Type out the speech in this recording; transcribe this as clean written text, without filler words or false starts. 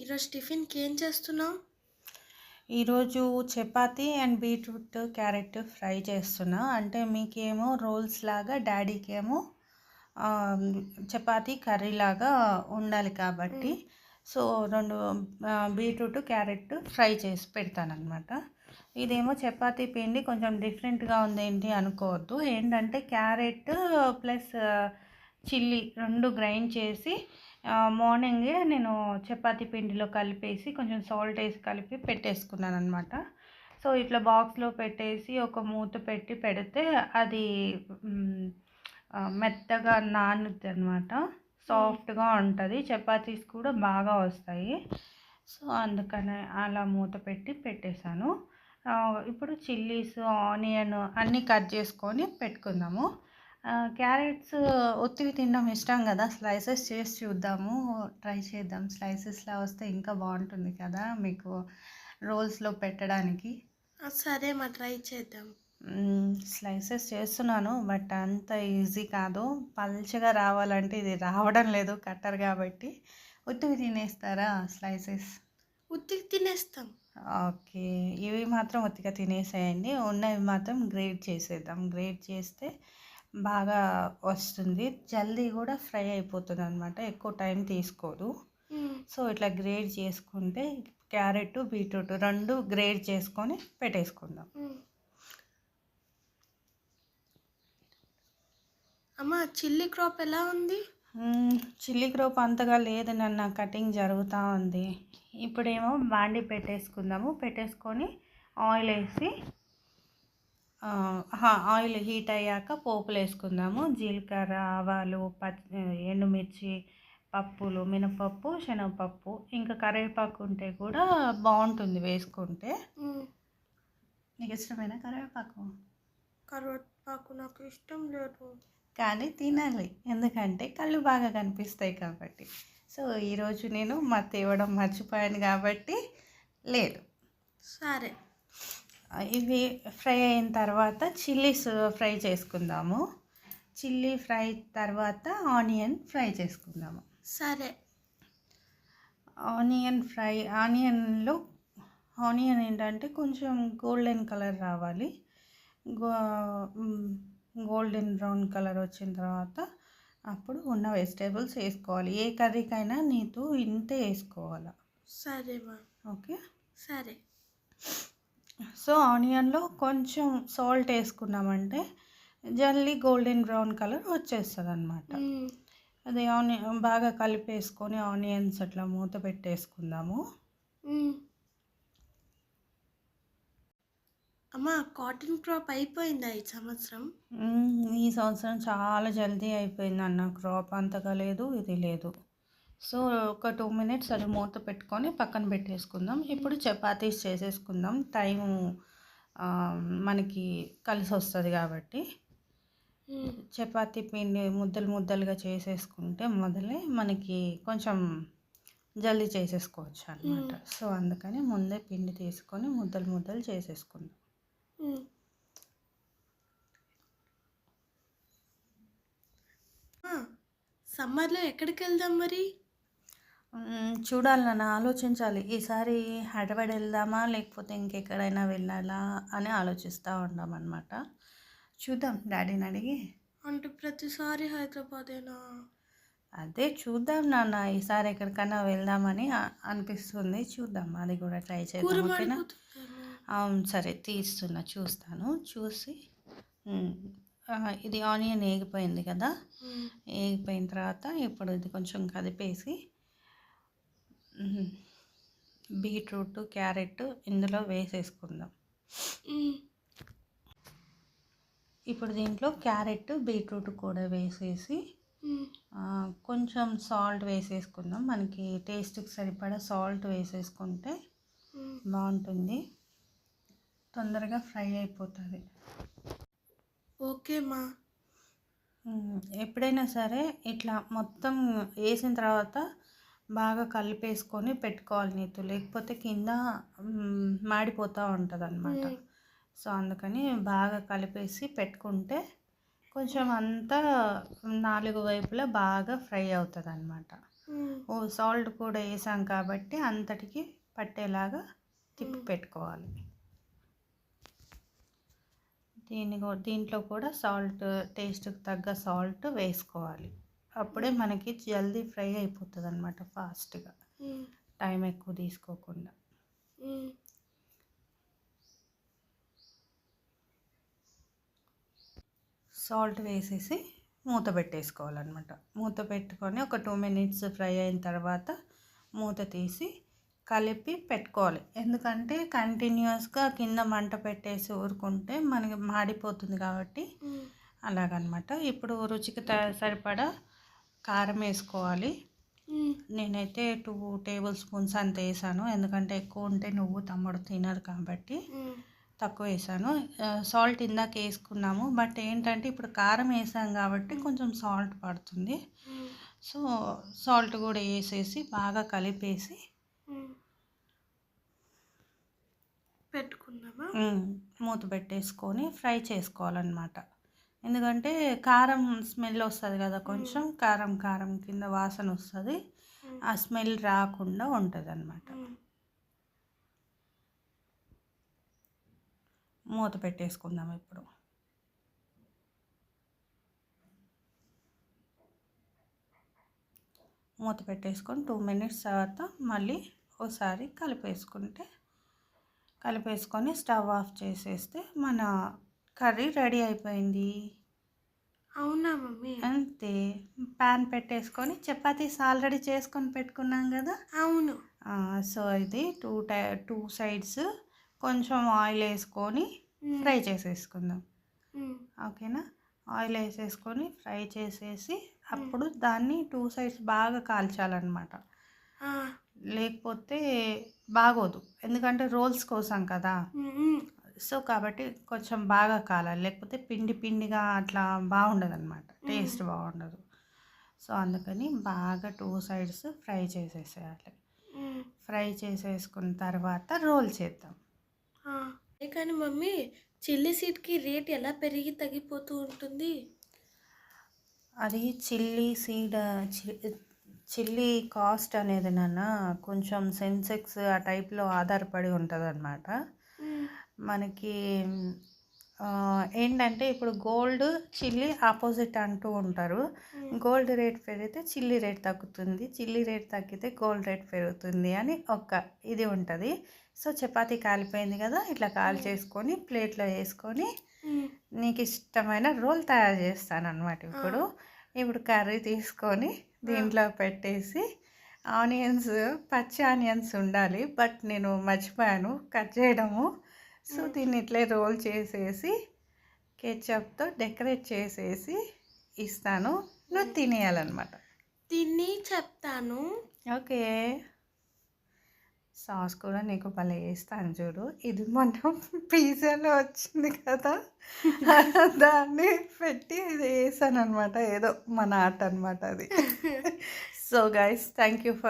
ఈరోజు టిఫిన్‌కి ఏం చేస్తున్నావు? ఈరోజు chapati and beetroot carrot fry చేస్తున్నా. అంటే మీకేమో రోల్స్ లాగా, డాడీకేమో చపాతీ కర్రీ లాగా ఉండాలి కాబట్టి సో 2 బీట్రూట్ క్యారెట్ ఫ్రై చేసి పెడతానన్నమాట. ఇదేమో చపాతీ పిండి కొంచెం డిఫరెంట్గా ఉందేంటి అనుకోవద్దు. ఏంటంటే క్యారెట్ ప్లస్ చిల్లీ 2 గ్రైండ్ చేసి మార్నింగే నేను చపాతీ పిండిలో కలిపేసి కొంచెం సాల్ట్ వేసి కలిపి పెట్టేసుకున్నాను అనమాట. సో ఇట్లా బాక్స్లో పెట్టేసి ఒక మూత పెట్టి పెడితే అది మెత్తగా నానుద్ది అనమాట. సాఫ్ట్గా ఉంటుంది, చపాతీస్ కూడా బాగా వస్తాయి. సో అందుకనే అలా మూత పెట్టి పెట్టేశాను. ఇప్పుడు చిల్లీస్, ఆనియన్ అన్నీ కట్ చేసుకొని పెట్టుకుందాము. క్యారెట్స్ ఒత్తివి తినడం ఇష్టం కదా, స్లైసెస్ చేసి చూద్దాము, ట్రై చేద్దాం. స్లైసెస్లా వస్తే ఇంకా బాగుంటుంది కదా మీకు రోల్స్లో పెట్టడానికి. సరే మా ట్రై చేద్దాం. స్లైసెస్ చేస్తున్నాను, బట్ అంత ఈజీ కాదు. పల్చగా రావాలంటే ఇది రావడం లేదు కట్టర్ కాబట్టి. ఉత్తివి తినేస్తారా స్లైసెస్? ఉత్తికి తినేస్తాం. ఓకే, ఇవి మాత్రం ఉత్తిగా తినేసేయండి. ఉన్నవి మాత్రం గ్రేట్ చేసేద్దాం. గ్రేట్ చేస్తే బాగా వస్తుంది, జల్దీ కూడా ఫ్రై అయిపోతుంది అనమాట, ఎక్కువ టైం తీసుకోదు. సో ఇట్లా గ్రేట్ చేసుకుంటే క్యారెట్, బీట్రూట్ 2 గ్రేట్ చేసుకొని పెట్టేసుకుందాం. అమ్మ, చిల్లీ క్రాప్ ఎలా ఉంది? చిల్లీ క్రాప్ అంతగా లేదు నాన్న, కటింగ్ జరుగుతూ ఉంది. ఇప్పుడేమో బాండి పెట్టేసుకుందాము. పెట్టేసుకొని ఆయిల్ వేసి ఆయిల్ హీట్ అయ్యాక పోపులు వేసుకుందాము. జీలకర్ర, ఆవాలు, ఎండుమిర్చి, పప్పులు, మినపప్పు, శనగపప్పు, ఇంకా కరివేపాకు ఉంటే కూడా బాగుంటుంది వేసుకుంటే. నీకు ఇష్టమేనా కరివేపాకు? కరివేపాకు నాకు ఇష్టం లేదు, కానీ తినాలి, ఎందుకంటే కళ్ళు బాగా కనిపిస్తాయి కాబట్టి. సో ఈరోజు నేను తేవడం మర్చిపోయాను కాబట్టి లేదు. సరే, ఇవి ఫ్రై అయిన తర్వాత చిల్లీస్ ఫ్రై చేసుకుందాము. చిల్లీ ఫ్రై తర్వాత ఆనియన్ ఫ్రై చేసుకుందాము. సరే. ఆనియన్ ఏంటంటే కొంచెం గోల్డెన్ కలర్ రావాలి. గోల్డెన్ బ్రౌన్ కలర్ వచ్చిన తర్వాత అప్పుడు ఉన్న వెజిటేబుల్స్ వేసుకోవాలి. ఏ కర్రీకైనా నీతో ఇంతే వేసుకోవాలి. సరేమా. ఓకే, సరే. సో ఆనియన్లో కొంచెం సాల్ట్ వేసుకున్నామంటే జల్దీ గోల్డెన్ బ్రౌన్ కలర్ వచ్చేస్తుంది అనమాట. అది ఆనియన్ బాగా కలిపేసుకొని ఆనియన్స్ అట్లా మూత పెట్టేసుకుందాము. అమ్మ, కాటన్ క్రాప్ అయిపోయిందా ఈ సంవత్సరం? ఈ సంవత్సరం చాలా జల్దీ అయిపోయింది అన్న. క్రాప్ అంతగా లేదు, ఇది లేదు. సో ఒక 2 మినిట్స్ అది మూత పెట్టుకొని పక్కన పెట్టేసుకుందాం. ఇప్పుడు చపాతీస్ చేసేసుకుందాం, టైము మనకి కలిసి వస్తుంది కాబట్టి. చపాతీ పిండి ముద్దలు ముద్దలుగా చేసేసుకుంటే మొదలే మనకి కొంచెం జల్దీ చేసేసుకోవచ్చు అనమాట. సో అందుకని ముందే పిండి తీసుకొని ముద్దలు ముద్దలు చేసేసుకుందాం. సమ్మర్లో ఎక్కడికి వెళ్దాం మరి? చూడాలి నాన్న, ఆలోచించాలి. ఈసారి హైదరాబాద్ వెళ్దామా లేకపోతే ఇంకెక్కడైనా వెళ్ళాలా అని ఆలోచిస్తూ ఉన్నామన్నమాట. చూద్దాం డాడీని అడిగి. అంటే ప్రతిసారి హైదరాబాదేనా? అదే చూద్దాం నాన్న, ఈసారి ఎక్కడికైనా వెళ్దామని అనిపిస్తుంది. చూద్దాం, అది కూడా ట్రై చేద్దాం. ఓకేనా? సరే, చూస్తాను. చూసి ఇది ఆనియన్ వేగిపోయింది కదా, వేగిపోయిన తర్వాత ఇప్పుడు ఇది కొంచెం కదిపేసి బీట్రూట్, క్యారెట్ ఇందులో వేసేసుకుందాం. ఇప్పుడు దీంట్లో క్యారెట్, బీట్రూట్ కూడా వేసేసి కొంచెం సాల్ట్ వేసేసుకుందాం. మనకి టేస్ట్కి సరిపడా సాల్ట్ వేసేసుకుంటే బాగుంటుంది, తొందరగా ఫ్రై అయిపోతుంది. ఓకేమా. ఎప్పుడైనా సరే ఇట్లా మొత్తం వేసిన తర్వాత బాగా కలిపేసుకొని పెట్టుకోవాలి నీతో, లేకపోతే కింద మాడిపోతూ ఉంటుంది అనమాట. సో అందుకని బాగా కలిపేసి పెట్టుకుంటే కొంచెం అంతా 4 వైపులా బాగా ఫ్రై అవుతుంది అనమాట. సాల్ట్ కూడా వేసాం కాబట్టి అంతటికి పట్టేలాగా తిప్పి పెట్టుకోవాలి. దీంట్లో కూడా సాల్ట్, టేస్ట్కి తగ్గ సాల్ట్ వేసుకోవాలి. అప్పుడే మనకి జల్దీ ఫ్రై అయిపోతుంది అనమాట, ఫాస్ట్గా, టైం ఎక్కువ తీసుకోకుండా. సాల్ట్ వేసేసి మూత పెట్టేసుకోవాలన్నమాట. మూత పెట్టుకొని ఒక 2 minutes ఫ్రై అయిన తర్వాత మూత తీసి కలిపి పెట్టుకోవాలి. ఎందుకంటే కంటిన్యూస్గా కింద మంట పెట్టేసి ఊరుకుంటే మనకి మాడిపోతుంది కాబట్టి అలాగనమాట. ఇప్పుడు రుచికి సరిపడా కారం వేసుకోవాలి. నేనైతే 2 tablespoons అంత వేసాను, ఎందుకంటే ఎక్కువ ఉంటే నువ్వు తమ్ముడు తినరు కాబట్టి తక్కువ వేసాను. సాల్ట్ ఇందాక వేసుకున్నాము, బట్ ఏంటంటే ఇప్పుడు కారం వేసాం కాబట్టి కొంచెం సాల్ట్ పడుతుంది. సో సాల్ట్ కూడా వేసేసి బాగా కలిపేసి పెట్టుకున్నామా, మూత పెట్టేసుకొని ఫ్రై చేసుకోవాలన్నమాట. ఎందుకంటే కారం స్మెల్ వస్తుంది కదా, కొంచెం కారం కారం కింద వాసన వస్తుంది, ఆ స్మెల్ రాకుండా ఉంటుంది అన్నమాట. మూత పెట్టేసుకుందాం. ఇప్పుడు మూత పెట్టేసుకొని 2 minutes తర్వాత మళ్ళీ ఒకసారి కలిపేసుకొని స్టవ్ ఆఫ్ చేసేస్తే మన కర్రీ రెడీ అయిపోయింది. అవునా మమ్మీ? అంతే. ప్యాన్ పెట్టేసుకొని చపాతీస్ ఆల్రెడీ చేసుకొని పెట్టుకున్నాం కదా. అవును. సో ఇది 2 sides కొంచెం ఆయిల్ వేసుకొని ఫ్రై చేసేసుకుందాం. ఓకేనా? ఆయిల్ వేసేసుకొని ఫ్రై చేసేసి అప్పుడు దాన్ని 2 sides బాగా కాల్చాలన్నమాట. లేకపోతే బాగోదు, ఎందుకంటే రోల్స్ కోసం కదా. సో కాబట్టి కొంచెం బాగా కాలాలి, లేకపోతే పిండి పిండిగా అట్లా బాగుండదు అనమాట, టేస్ట్ బాగుండదు. సో అందుకని బాగా 2 sides ఫ్రై చేసేసేయాలి. ఫ్రై చేసేసుకున్న తర్వాత రోల్ చేద్దాం. కానీ మమ్మీ, చిల్లీ సీడ్కి రేట్ ఎలా పెరిగి తగ్గిపోతూ ఉంటుంది? అది చిల్లీ కాస్ట్ అనేది నాన్న కొంచెం సెన్సెక్స్ ఆ టైప్లో ఆధారపడి ఉంటుంది అనమాట. మనకి ఏంటంటే ఇప్పుడు గోల్డ్ చిల్లీ ఆపోజిట్ అంటూ ఉంటారు. గోల్డ్ రేట్ పెరిగితే చిల్లీ రేట్ తగ్గుతుంది, చిల్లీ రేట్ తగ్గితే గోల్డ్ రేట్ పెరుగుతుంది అని ఇది ఉంటుంది. సో చపాతీ కాలిపోయింది కదా, ఇట్లా కాల్చేసుకొని ప్లేట్లో వేసుకొని నీకు ఇష్టమైన రోల్ తయారు చేస్తాను అనమాట. ఇప్పుడు కర్రీ తీసుకొని దీంట్లో పెట్టేసి పచ్చి ఆనియన్స్ ఉండాలి, బట్ నేను మర్చిపోయాను కట్ చేయడము. సో దీన్ని ఇట్లే రోల్ చేసేసి కేచప్తో డెకరేట్ చేసేసి ఇస్తాను, నువ్వు తినేయాలన్నమాట. తిని చెప్తాను. ఓకే. సాస్ కూడా నీకు భలే వేస్తాను చూడు. ఇది మొన్న పిజ్జాలో వచ్చింది కదా, దాన్ని పెట్టి ఇది వేసాను అనమాట. ఏదో మన ఆర్ట్ అనమాట అది. So guys, thank you for